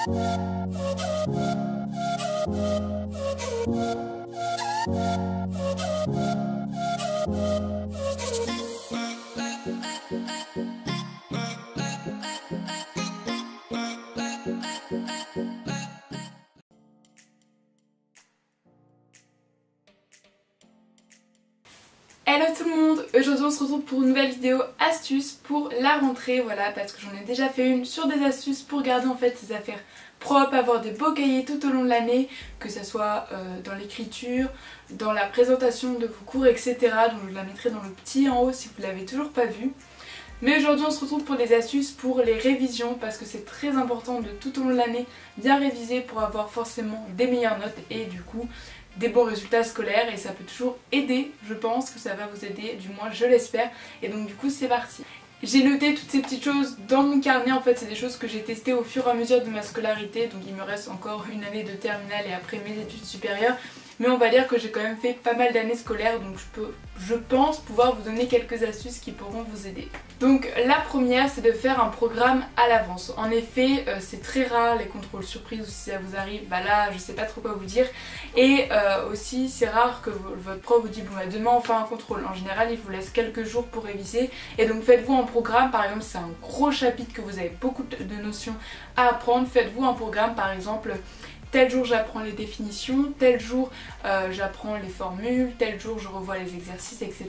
Hello tout le monde, aujourd'hui on se retrouve pour une nouvelle vidéo astuce pour la rentrée, voilà, parce que j'en ai déjà fait une sur des astuces pour garder en fait ses affaires propres, avoir des beaux cahiers tout au long de l'année, que ce soit dans l'écriture, dans la présentation de vos cours, etc. Donc je la mettrai dans le petit en haut si vous l'avez toujours pas vu. Mais aujourd'hui on se retrouve pour des astuces pour les révisions, parce que c'est très important de tout au long de l'année bien réviser pour avoir forcément des meilleures notes et du coup des bons résultats scolaires, et ça peut toujours aider, je pense que ça va vous aider, du moins je l'espère, et donc du coup c'est parti. J'ai noté toutes ces petites choses dans mon carnet, en fait c'est des choses que j'ai testées au fur et à mesure de ma scolarité, donc il me reste encore une année de terminale et après mes études supérieures, mais on va dire que j'ai quand même fait pas mal d'années scolaires, donc je pense pouvoir vous donner quelques astuces qui pourront vous aider. Donc la première, c'est de faire un programme à l'avance. En effet, c'est très rare les contrôles surprises, ou si ça vous arrive, bah là je sais pas trop quoi vous dire. Et aussi c'est rare que votre prof vous dise bon bah demain on fait un contrôle. En général il vous laisse quelques jours pour réviser, et donc faites-vous un programme. Par exemple si c'est un gros chapitre que vous avez beaucoup de notions à apprendre, faites-vous un programme, par exemple tel jour j'apprends les définitions, tel jour j'apprends les formules, tel jour je revois les exercices, etc.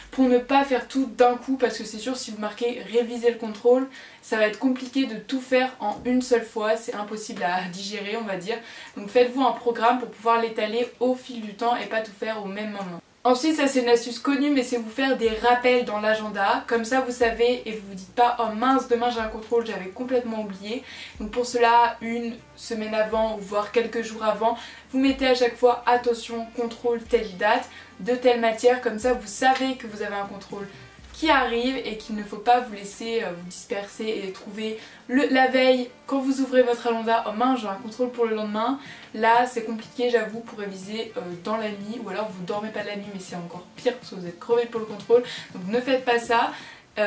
Pour ne pas faire tout d'un coup, parce que c'est sûr si vous marquez réviser le contrôle, ça va être compliqué de tout faire en une seule fois, c'est impossible à digérer on va dire. Donc faites-vous un programme pour pouvoir l'étaler au fil du temps et pas tout faire au même moment. Ensuite, ça c'est une astuce connue, mais c'est vous faire des rappels dans l'agenda, comme ça vous savez et vous vous dites pas oh mince demain j'ai un contrôle, j'avais complètement oublié. Donc pour cela, une semaine avant ou voire quelques jours avant, vous mettez à chaque fois attention contrôle telle date de telle matière, comme ça vous savez que vous avez un contrôle qui arrive et qu'il ne faut pas vous laisser vous disperser et trouver la veille quand vous ouvrez votre agenda oh mince j'ai un contrôle pour le lendemain. Là c'est compliqué j'avoue pour réviser dans la nuit, ou alors vous dormez pas de la nuit, mais c'est encore pire parce que vous êtes crevé pour le contrôle, donc ne faites pas ça.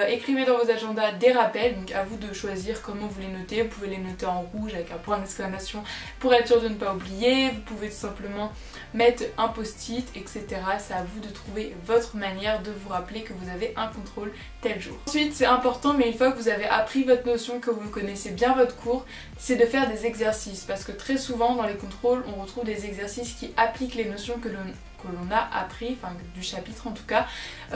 Écrivez dans vos agendas des rappels, donc à vous de choisir comment vous les notez. Vous pouvez les noter en rouge avec un point d'exclamation pour être sûr de ne pas oublier. Vous pouvez tout simplement mettre un post-it, etc. C'est à vous de trouver votre manière de vous rappeler que vous avez un contrôle tel jour. Ensuite c'est important, mais une fois que vous avez appris votre notion, que vous connaissez bien votre cours, c'est de faire des exercices, parce que très souvent dans les contrôles on retrouve des exercices qui appliquent les notions que l'on a appris, enfin du chapitre en tout cas.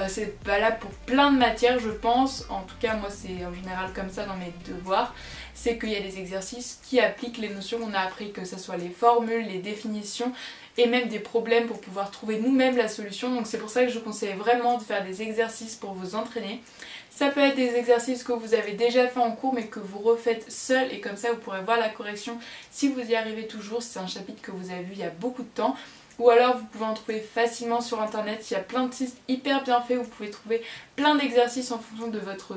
C'est valable pour plein de matières je pense, en tout cas moi c'est en général comme ça dans mes devoirs, c'est qu'il y a des exercices qui appliquent les notions qu'on a appris, que ce soit les formules, les définitions et même des problèmes pour pouvoir trouver nous-mêmes la solution. Donc c'est pour ça que je conseille vraiment de faire des exercices pour vous entraîner. Ça peut être des exercices que vous avez déjà fait en cours mais que vous refaites seul, et comme ça vous pourrez voir la correction si vous y arrivez toujours, si c'est un chapitre que vous avez vu il y a beaucoup de temps. Ou alors vous pouvez en trouver facilement sur internet, il y a plein de sites hyper bien faits, vous pouvez trouver plein d'exercices en fonction de votre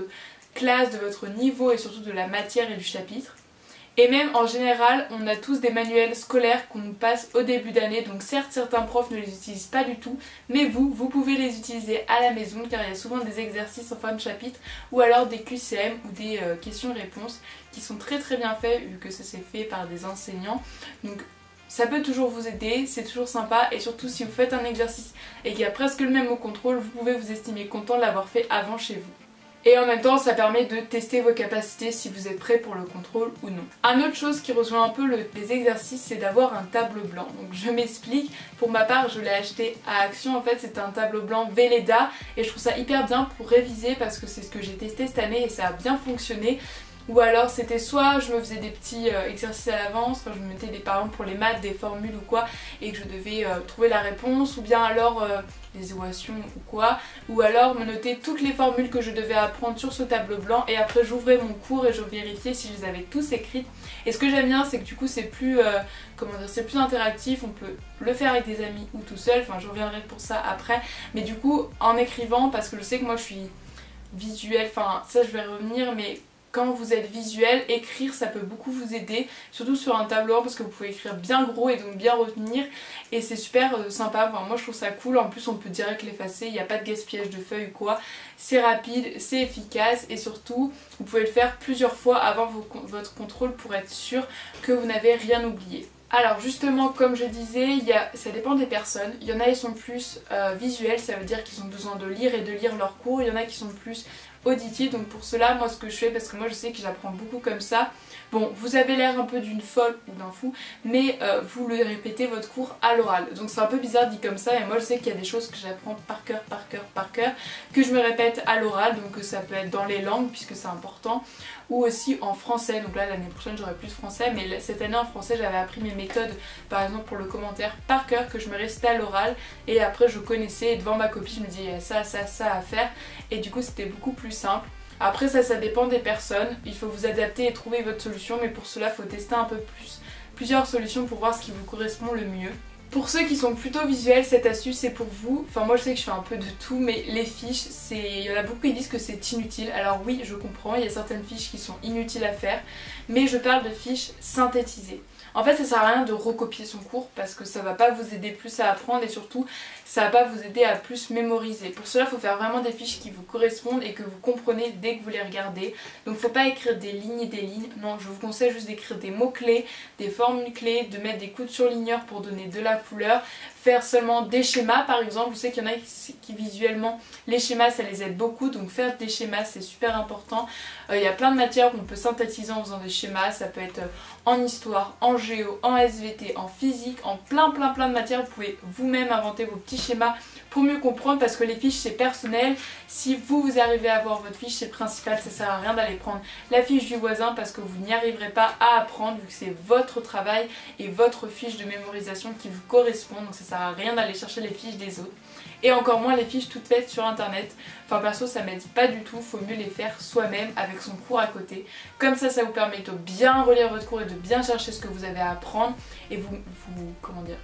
classe, de votre niveau et surtout de la matière et du chapitre. Et même en général on a tous des manuels scolaires qu'on nous passe au début d'année, donc certes certains profs ne les utilisent pas du tout, mais vous pouvez les utiliser à la maison, car il y a souvent des exercices en fin de chapitre ou alors des QCM ou des questions-réponses qui sont très bien faits, vu que ça s'est fait par des enseignants. Donc ça peut toujours vous aider, c'est toujours sympa, et surtout si vous faites un exercice et qu'il y a presque le même au contrôle, vous pouvez vous estimer content de l'avoir fait avant chez vous. Et en même temps ça permet de tester vos capacités si vous êtes prêt pour le contrôle ou non. Une autre chose qui rejoint un peu les exercices, c'est d'avoir un tableau blanc. Donc je m'explique, pour ma part je l'ai acheté à Action, en fait c'est un tableau blanc Velleda et je trouve ça hyper bien pour réviser parce que c'est ce que j'ai testé cette année et ça a bien fonctionné. Ou alors c'était soit je me faisais des petits exercices à l'avance, enfin je me mettais par exemple pour les maths des formules ou quoi et que je devais trouver la réponse, ou bien alors les équations ou quoi, ou alors me noter toutes les formules que je devais apprendre sur ce tableau blanc, et après j'ouvrais mon cours et je vérifiais si je les avais tous écrites. Et ce que j'aime bien c'est que du coup c'est plus comment dire, c'est plus interactif, on peut le faire avec des amis ou tout seul, enfin je reviendrai pour ça après, mais du coup en écrivant, parce que je sais que moi je suis visuelle, enfin ça je vais revenir, mais quand vous êtes visuel, écrire ça peut beaucoup vous aider, surtout sur un tableau 1 parce que vous pouvez écrire bien gros et donc bien retenir et c'est super sympa, enfin, moi je trouve ça cool, en plus on peut direct l'effacer, il n'y a pas de gaspillage de feuilles ou quoi, c'est rapide, c'est efficace et surtout vous pouvez le faire plusieurs fois avant votre contrôle pour être sûr que vous n'avez rien oublié. Alors justement comme je disais, ça dépend des personnes, il y en a qui sont plus visuels, ça veut dire qu'ils ont besoin de lire et de lire leurs cours, il y en a qui sont plus auditifs, donc pour cela moi ce que je fais, parce que moi je sais que j'apprends beaucoup comme ça, bon vous avez l'air un peu d'une folle ou d'un fou, mais vous le répétez votre cours à l'oral, donc c'est un peu bizarre dit comme ça, et moi je sais qu'il y a des choses que j'apprends par cœur, que je me répète à l'oral, donc ça peut être dans les langues puisque c'est important, ou aussi en français, donc là l'année prochaine j'aurai plus français, mais cette année en français j'avais appris mes méthodes, par exemple pour le commentaire par cœur, que je me récitais à l'oral, et après je connaissais, et devant ma copie je me disais ça à faire, et du coup c'était beaucoup plus simple. Après ça dépend des personnes, il faut vous adapter et trouver votre solution, mais pour cela il faut tester un peu plusieurs solutions pour voir ce qui vous correspond le mieux. Pour ceux qui sont plutôt visuels, cette astuce c'est pour vous. Enfin moi je sais que je fais un peu de tout, mais les fiches, il y en a beaucoup qui disent que c'est inutile. Alors oui, je comprends, il y a certaines fiches qui sont inutiles à faire, mais je parle de fiches synthétisées. En fait ça sert à rien de recopier son cours parce que ça va pas vous aider plus à apprendre et surtout ça va pas vous aider à plus mémoriser. Pour cela il faut faire vraiment des fiches qui vous correspondent et que vous comprenez dès que vous les regardez. Donc faut pas écrire des lignes et des lignes, non, je vous conseille juste d'écrire des mots clés, des formules clés, de mettre des coups de surligneur pour donner de la couleur, faire seulement des schémas par exemple. Je sais qu'il y en a qui visuellement les schémas ça les aide beaucoup, donc faire des schémas c'est super important. Il y a plein de matières qu'on peut synthétiser en faisant des schémas, ça peut être en histoire, en géo, en SVT, en physique, en plein de matières. Vous pouvez vous-même inventer vos petits schémas pour mieux comprendre parce que les fiches c'est personnel. Si vous arrivez à avoir votre fiche c'est principal, ça sert à rien d'aller prendre la fiche du voisin parce que vous n'y arriverez pas à apprendre vu que c'est votre travail et votre fiche de mémorisation qui vous correspond, donc ça sert à rien d'aller chercher les fiches des autres. Et encore moins les fiches toutes faites sur internet. Enfin perso ça m'aide pas du tout, faut mieux les faire soi-même avec son cours à côté. Comme ça vous permet de bien relire votre cours et de bien chercher ce que vous avez à apprendre et comment dire,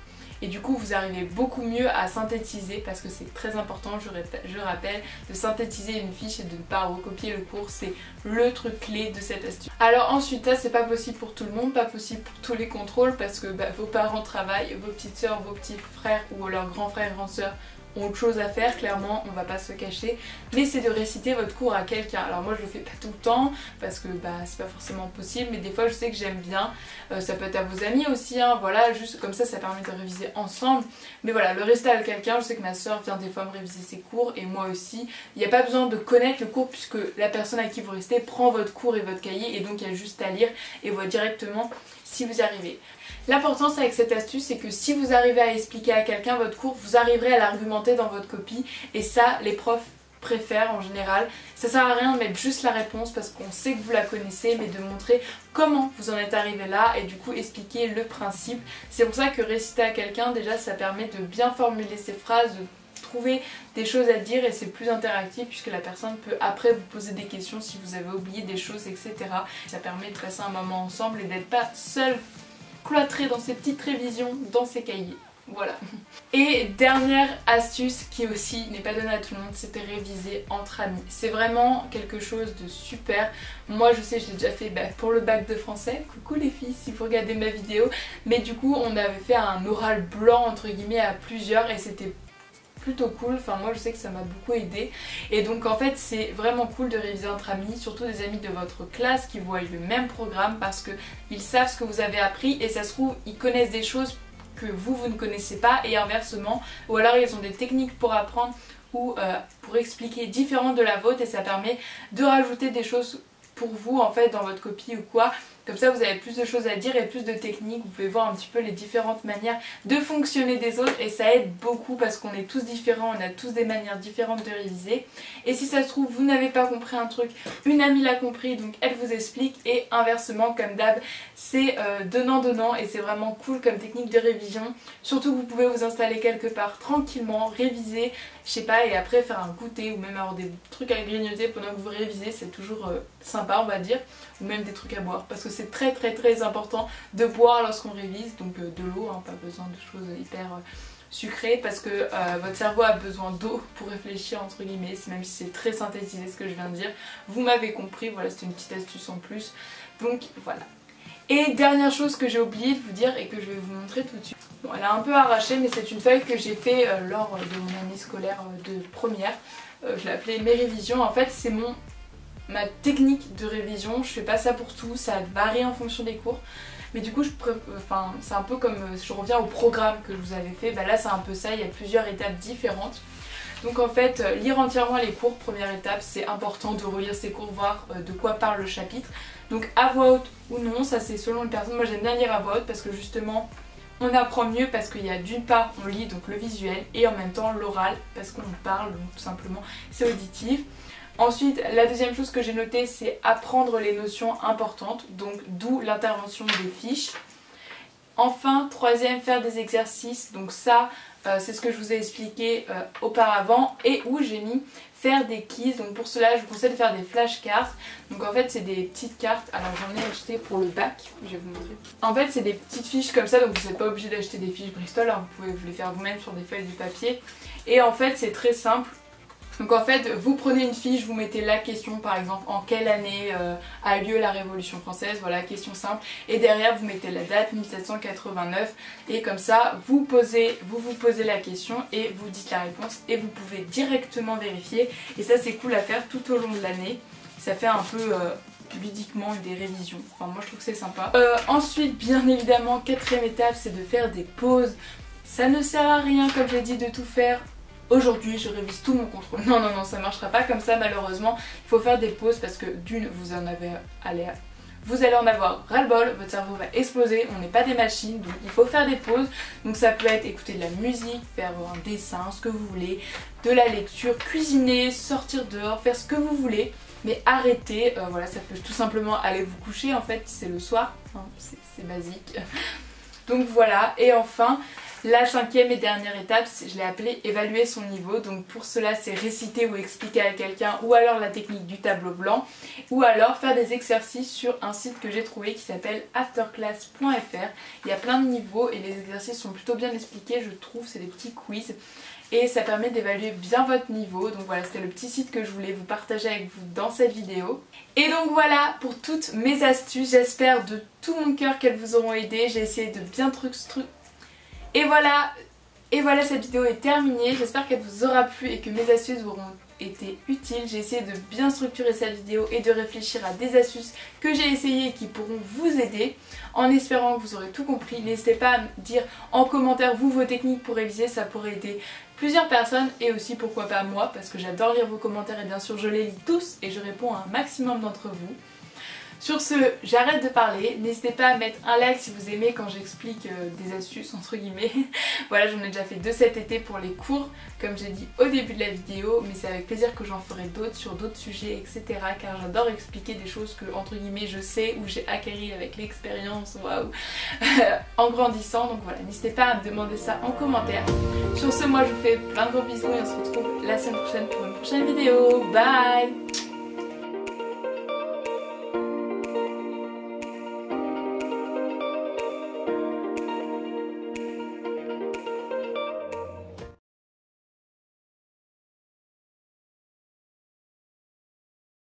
et du coup vous arrivez beaucoup mieux à synthétiser parce que c'est très important, je rappelle, de synthétiser une fiche et de ne pas recopier le cours, c'est le truc clé de cette astuce. Alors ensuite ça c'est pas possible pour tout le monde, pas possible pour tous les contrôles parce que vos parents travaillent, vos petites soeurs, vos petits frères ou leurs grands frères et grandes soeurs ont autre chose à faire, clairement on va pas se cacher, mais c'est de réciter votre cours à quelqu'un. Alors moi je le fais pas tout le temps parce que c'est pas forcément possible, mais des fois je sais que j'aime bien, ça peut être à vos amis aussi, hein, voilà, juste comme ça permet de réviser ensemble, mais voilà, le réciter à quelqu'un, je sais que ma soeur vient des fois me réviser ses cours et moi aussi, il n'y a pas besoin de connaître le cours puisque la personne à qui vous restez prend votre cours et votre cahier et donc il y a juste à lire et voit directement si vous y arrivez. L'importance avec cette astuce c'est que si vous arrivez à expliquer à quelqu'un votre cours, vous arriverez à l'argumenter dans votre copie et ça les profs préfèrent en général. Ça sert à rien de mettre juste la réponse parce qu'on sait que vous la connaissez, mais de montrer comment vous en êtes arrivé là et du coup expliquer le principe. C'est pour ça que réciter à quelqu'un déjà ça permet de bien formuler ses phrases, de trouver des choses à dire et c'est plus interactif puisque la personne peut après vous poser des questions si vous avez oublié des choses, etc. Ça permet de passer un moment ensemble et d'être pas seul cloîtré dans ses petites révisions, dans ses cahiers. Voilà. Et dernière astuce qui aussi n'est pas donnée à tout le monde, c'était réviser entre amis. C'est vraiment quelque chose de super. Moi je sais, je l'ai déjà fait pour le bac de français. Coucou les filles si vous regardez ma vidéo. Mais du coup on avait fait un oral blanc entre guillemets à plusieurs et c'était plutôt cool, enfin moi je sais que ça m'a beaucoup aidé et donc en fait c'est vraiment cool de réviser entre amis, surtout des amis de votre classe qui voient le même programme parce qu'ils savent ce que vous avez appris et ça se trouve ils connaissent des choses que vous ne connaissez pas et inversement, ou alors ils ont des techniques pour apprendre ou pour expliquer différentes de la vôtre et ça permet de rajouter des choses pour vous en fait dans votre copie ou quoi. Comme ça vous avez plus de choses à dire et plus de techniques, vous pouvez voir un petit peu les différentes manières de fonctionner des autres et ça aide beaucoup parce qu'on est tous différents, on a tous des manières différentes de réviser. Et si ça se trouve vous n'avez pas compris un truc, une amie l'a compris donc elle vous explique et inversement comme d'hab c'est donnant-donnant et c'est vraiment cool comme technique de révision. Surtout que vous pouvez vous installer quelque part tranquillement, réviser, je sais pas, et après faire un goûter ou même avoir des trucs à grignoter pendant que vous révisez, c'est toujours sympa on va dire, ou même des trucs à boire parce que c'est très important de boire lorsqu'on révise, donc de l'eau, hein, pas besoin de choses hyper sucré parce que votre cerveau a besoin d'eau pour réfléchir entre guillemets, même si c'est très synthétisé ce que je viens de dire. Vous m'avez compris, voilà, c'était une petite astuce en plus. Donc voilà. Et dernière chose que j'ai oublié de vous dire et que je vais vous montrer tout de suite. Bon, elle a un peu arraché, mais c'est une feuille que j'ai fait lors de mon année scolaire de première. Je l'ai appelée mes révisions. En fait c'est ma technique de révision. Je fais pas ça pour tout, ça varie en fonction des cours. Mais du coup c'est un peu comme je reviens au programme que je vous avais fait. Bah là c'est un peu ça, il y a plusieurs étapes différentes. Donc en fait lire entièrement les cours, première étape, c'est important de relire ces cours, voir de quoi parle le chapitre. Donc à voix haute ou non, ça c'est selon les personnes. Moi j'aime bien lire à voix haute parce que justement on apprend mieux, parce qu'il y a d'une part on lit donc le visuel et en même temps l'oral parce qu'on parle, donc tout simplement c'est auditif. Ensuite la deuxième chose que j'ai notée c'est apprendre les notions importantes, donc d'où l'intervention des fiches. Enfin troisième, faire des exercices, donc ça c'est ce que je vous ai expliqué auparavant et où j'ai mis faire des quiz. Donc pour cela je vous conseille de faire des flashcards. Donc en fait c'est des petites cartes, alors j'en ai acheté pour le bac, je vais vous montrer. En fait c'est des petites fiches comme ça, donc vous n'êtes pas obligé d'acheter des fiches Bristol, alors vous pouvez vous les faire vous-même sur des feuilles de papier. Et en fait c'est très simple. Donc en fait vous prenez une fiche, vous mettez la question par exemple en quelle année a eu lieu la Révolution française, voilà, question simple, et derrière vous mettez la date 1789 et comme ça vous vous posez la question et vous dites la réponse et vous pouvez directement vérifier et ça c'est cool à faire tout au long de l'année, ça fait un peu ludiquement des révisions, enfin moi je trouve que c'est sympa. Ensuite bien évidemment quatrième étape c'est de faire des pauses, ça ne sert à rien comme j'ai dit de tout faire. Aujourd'hui je révise tout mon contrôle. Non non non, ça marchera pas comme ça malheureusement. Il faut faire des pauses parce que d'une vous allez en avoir ras-le-bol, votre cerveau va exploser, on n'est pas des machines, donc il faut faire des pauses. Donc ça peut être écouter de la musique, faire un dessin, ce que vous voulez, de la lecture, cuisiner, sortir dehors, faire ce que vous voulez. Mais arrêtez, voilà, ça peut tout simplement aller vous coucher en fait, c'est le soir, hein, c'est basique. Donc voilà, et enfin la cinquième et dernière étape, je l'ai appelée évaluer son niveau. Donc pour cela c'est réciter ou expliquer à quelqu'un, ou alors la technique du tableau blanc, ou alors faire des exercices sur un site que j'ai trouvé qui s'appelle afterclass.fr. Il y a plein de niveaux et les exercices sont plutôt bien expliqués je trouve, c'est des petits quiz. Et ça permet d'évaluer bien votre niveau. Donc voilà, c'était le petit site que je voulais vous partager avec vous dans cette vidéo. Et donc voilà pour toutes mes astuces, j'espère de tout mon cœur qu'elles vous auront aidé. J'ai essayé de bien Et voilà, cette vidéo est terminée, j'espère qu'elle vous aura plu et que mes astuces vous auront été utiles. J'ai essayé de bien structurer cette vidéo et de réfléchir à des astuces que j'ai essayées et qui pourront vous aider. En espérant que vous aurez tout compris, n'hésitez pas à me dire en commentaire vous vos techniques pour réviser, ça pourrait aider plusieurs personnes et aussi pourquoi pas moi parce que j'adore lire vos commentaires et bien sûr je les lis tous et je réponds à un maximum d'entre vous. Sur ce, j'arrête de parler, n'hésitez pas à mettre un like si vous aimez quand j'explique des astuces entre guillemets. Voilà, j'en ai déjà fait 2 cet été pour les cours, comme j'ai dit au début de la vidéo, mais c'est avec plaisir que j'en ferai d'autres sur d'autres sujets, etc. Car j'adore expliquer des choses que entre guillemets je sais ou j'ai acquéri avec l'expérience, waouh, en grandissant. Donc voilà, n'hésitez pas à me demander ça en commentaire. Sur ce, moi je vous fais plein de gros bisous et on se retrouve la semaine prochaine pour une prochaine vidéo. Bye!